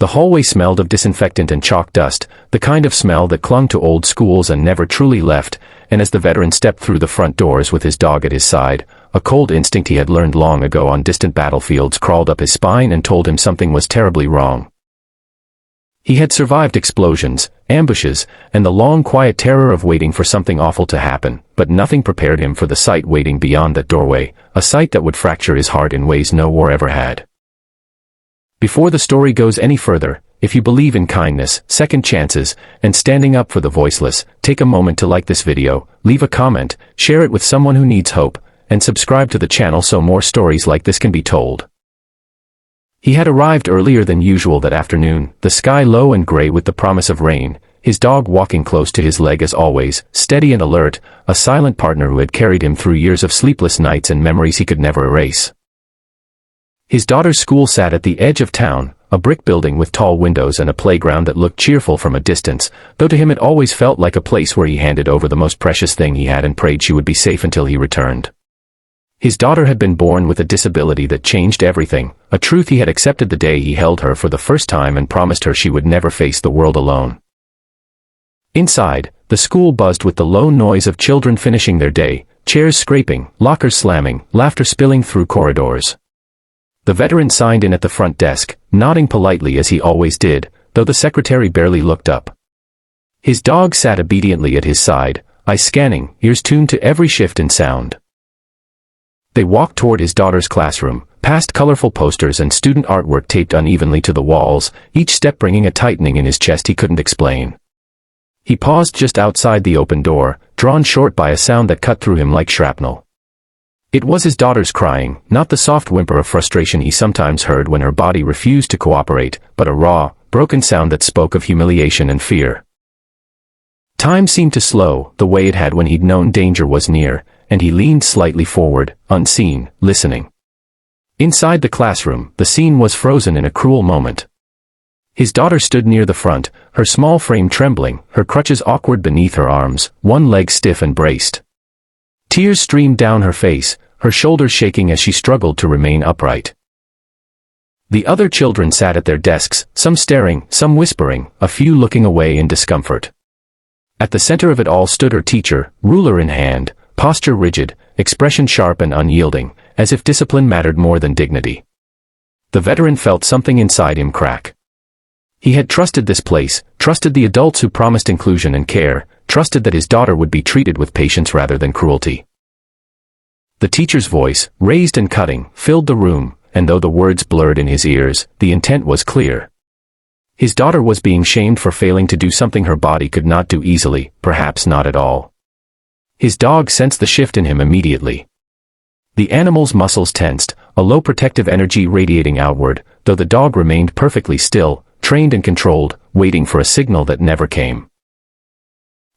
The hallway smelled of disinfectant and chalk dust, the kind of smell that clung to old schools and never truly left, and as the veteran stepped through the front doors with his dog at his side, a cold instinct he had learned long ago on distant battlefields crawled up his spine and told him something was terribly wrong. He had survived explosions, ambushes, and the long quiet terror of waiting for something awful to happen, but nothing prepared him for the sight waiting beyond that doorway, a sight that would fracture his heart in ways no war ever had. Before the story goes any further, if you believe in kindness, second chances, and standing up for the voiceless, take a moment to like this video, leave a comment, share it with someone who needs hope, and subscribe to the channel so more stories like this can be told. He had arrived earlier than usual that afternoon, the sky low and gray with the promise of rain, his dog walking close to his leg as always, steady and alert, a silent partner who had carried him through years of sleepless nights and memories he could never erase. His daughter's school sat at the edge of town, a brick building with tall windows and a playground that looked cheerful from a distance, though to him it always felt like a place where he handed over the most precious thing he had and prayed she would be safe until he returned. His daughter had been born with a disability that changed everything, a truth he had accepted the day he held her for the first time and promised her she would never face the world alone. Inside, the school buzzed with the low noise of children finishing their day, chairs scraping, lockers slamming, laughter spilling through corridors. The veteran signed in at the front desk, nodding politely as he always did, though the secretary barely looked up. His dog sat obediently at his side, eyes scanning, ears tuned to every shift in sound. They walked toward his daughter's classroom, past colorful posters and student artwork taped unevenly to the walls, each step bringing a tightening in his chest he couldn't explain. He paused just outside the open door, drawn short by a sound that cut through him like shrapnel. It was his daughter's crying, not the soft whimper of frustration he sometimes heard when her body refused to cooperate, but a raw, broken sound that spoke of humiliation and fear. Time seemed to slow, the way it had when he'd known danger was near, and he leaned slightly forward, unseen, listening. Inside the classroom, the scene was frozen in a cruel moment. His daughter stood near the front, her small frame trembling, her crutches awkward beneath her arms, one leg stiff and braced. Tears streamed down her face, her shoulders shaking as she struggled to remain upright. The other children sat at their desks, some staring, some whispering, a few looking away in discomfort. At the center of it all stood her teacher, ruler in hand, posture rigid, expression sharp and unyielding, as if discipline mattered more than dignity. The veteran felt something inside him crack. He had trusted this place, trusted the adults who promised inclusion and care, trusted that his daughter would be treated with patience rather than cruelty. The teacher's voice, raised and cutting, filled the room, and though the words blurred in his ears, the intent was clear. His daughter was being shamed for failing to do something her body could not do easily, perhaps not at all. His dog sensed the shift in him immediately. The animal's muscles tensed, a low protective energy radiating outward, though the dog remained perfectly still, trained and controlled, waiting for a signal that never came.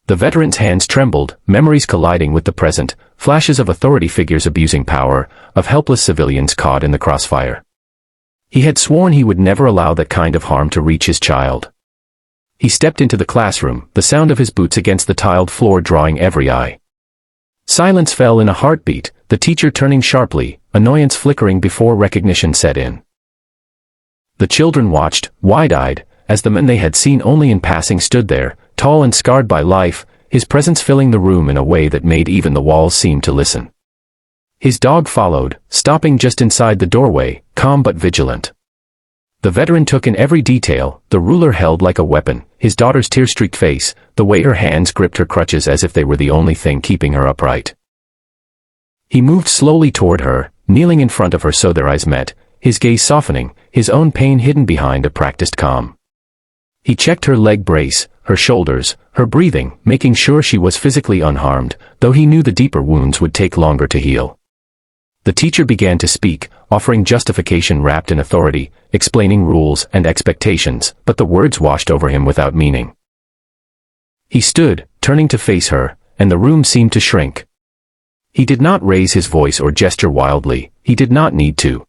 The veteran's hands trembled, memories colliding with the present, flashes of authority figures abusing power, of helpless civilians caught in the crossfire. He had sworn he would never allow that kind of harm to reach his child. He stepped into the classroom, the sound of his boots against the tiled floor drawing every eye. Silence fell in a heartbeat, the teacher turning sharply, annoyance flickering before recognition set in. The children watched, wide-eyed, as the man they had seen only in passing stood there, tall and scarred by life, his presence filling the room in a way that made even the walls seem to listen. His dog followed, stopping just inside the doorway, calm but vigilant. The veteran took in every detail, the ruler held like a weapon, his daughter's tear-streaked face, the way her hands gripped her crutches as if they were the only thing keeping her upright. He moved slowly toward her, kneeling in front of her so their eyes met, his gaze softening, his own pain hidden behind a practiced calm. He checked her leg brace, her shoulders, her breathing, making sure she was physically unharmed, though he knew the deeper wounds would take longer to heal. The teacher began to speak, offering justification wrapped in authority, explaining rules and expectations, but the words washed over him without meaning. He stood, turning to face her, and the room seemed to shrink. He did not raise his voice or gesture wildly, he did not need to.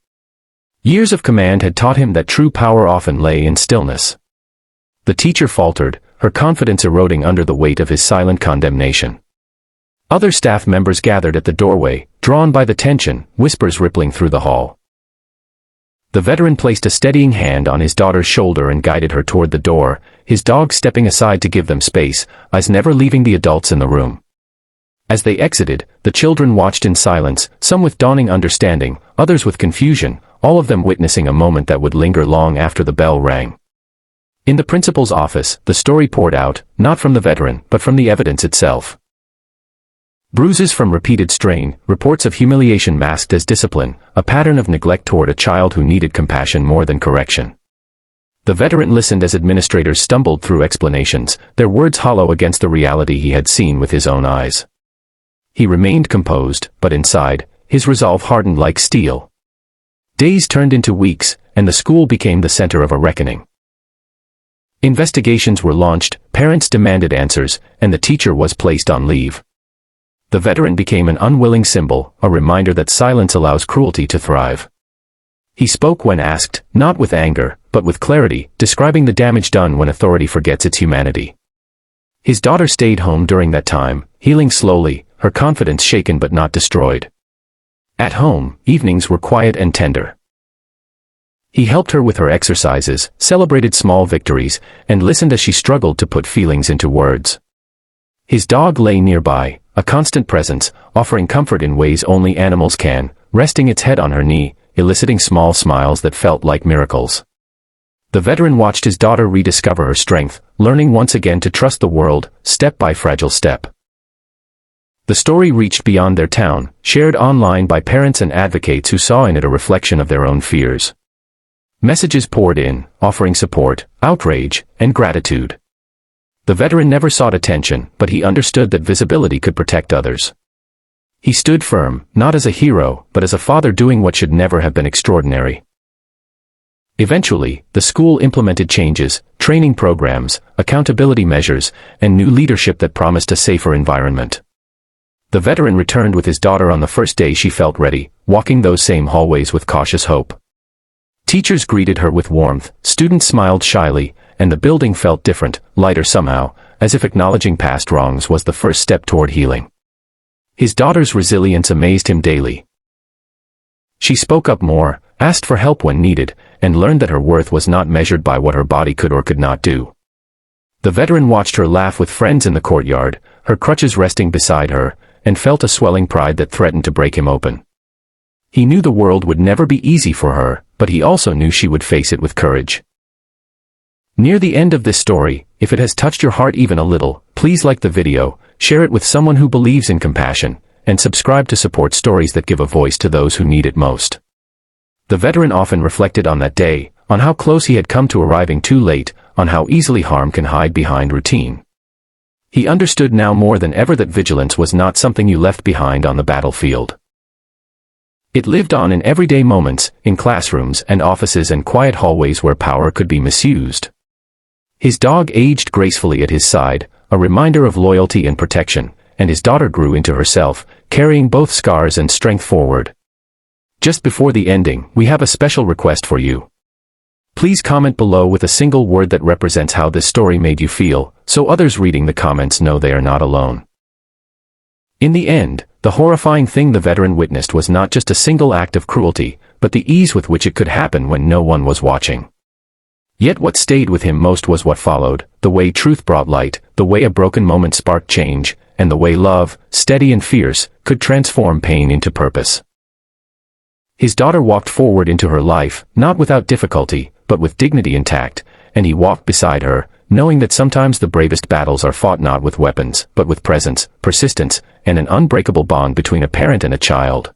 Years of command had taught him that true power often lay in stillness. The teacher faltered, her confidence eroding under the weight of his silent condemnation. Other staff members gathered at the doorway, drawn by the tension, whispers rippling through the hall. The veteran placed a steadying hand on his daughter's shoulder and guided her toward the door, his dog stepping aside to give them space, eyes never leaving the adults in the room. As they exited, the children watched in silence, some with dawning understanding, others with confusion, all of them witnessing a moment that would linger long after the bell rang. In the principal's office, the story poured out, not from the veteran, but from the evidence itself. Bruises from repeated strain, reports of humiliation masked as discipline, a pattern of neglect toward a child who needed compassion more than correction. The veteran listened as administrators stumbled through explanations, their words hollow against the reality he had seen with his own eyes. He remained composed, but inside, his resolve hardened like steel. Days turned into weeks, and the school became the center of a reckoning. Investigations were launched, parents demanded answers, and the teacher was placed on leave. The veteran became an unwilling symbol, a reminder that silence allows cruelty to thrive. He spoke when asked, not with anger, but with clarity, describing the damage done when authority forgets its humanity. His daughter stayed home during that time, healing slowly, her confidence shaken but not destroyed. At home, evenings were quiet and tender. He helped her with her exercises, celebrated small victories, and listened as she struggled to put feelings into words. His dog lay nearby, a constant presence, offering comfort in ways only animals can, resting its head on her knee, eliciting small smiles that felt like miracles. The veteran watched his daughter rediscover her strength, learning once again to trust the world, step by fragile step. The story reached beyond their town, shared online by parents and advocates who saw in it a reflection of their own fears. Messages poured in, offering support, outrage, and gratitude. The veteran never sought attention, but he understood that visibility could protect others. He stood firm, not as a hero, but as a father doing what should never have been extraordinary. Eventually, the school implemented changes, training programs, accountability measures, and new leadership that promised a safer environment. The veteran returned with his daughter on the first day she felt ready, walking those same hallways with cautious hope. Teachers greeted her with warmth, students smiled shyly, and the building felt different, lighter somehow, as if acknowledging past wrongs was the first step toward healing. His daughter's resilience amazed him daily. She spoke up more, asked for help when needed, and learned that her worth was not measured by what her body could or could not do. The veteran watched her laugh with friends in the courtyard, her crutches resting beside her, and felt a swelling pride that threatened to break him open. He knew the world would never be easy for her, but he also knew she would face it with courage. Near the end of this story, if it has touched your heart even a little, please like the video, share it with someone who believes in compassion, and subscribe to support stories that give a voice to those who need it most. The veteran often reflected on that day, on how close he had come to arriving too late, on how easily harm can hide behind routine. He understood now more than ever that vigilance was not something you left behind on the battlefield. It lived on in everyday moments, in classrooms and offices and quiet hallways where power could be misused. His dog aged gracefully at his side, a reminder of loyalty and protection, and his daughter grew into herself, carrying both scars and strength forward. Just before the ending, we have a special request for you. Please comment below with a single word that represents how this story made you feel, so others reading the comments know they are not alone. In the end, the horrifying thing the veteran witnessed was not just a single act of cruelty, but the ease with which it could happen when no one was watching. Yet what stayed with him most was what followed, the way truth brought light, the way a broken moment sparked change, and the way love, steady and fierce, could transform pain into purpose. His daughter walked forward into her life, not without difficulty, but with dignity intact, and he walked beside her, knowing that sometimes the bravest battles are fought not with weapons, but with presence, persistence, and an unbreakable bond between a parent and a child.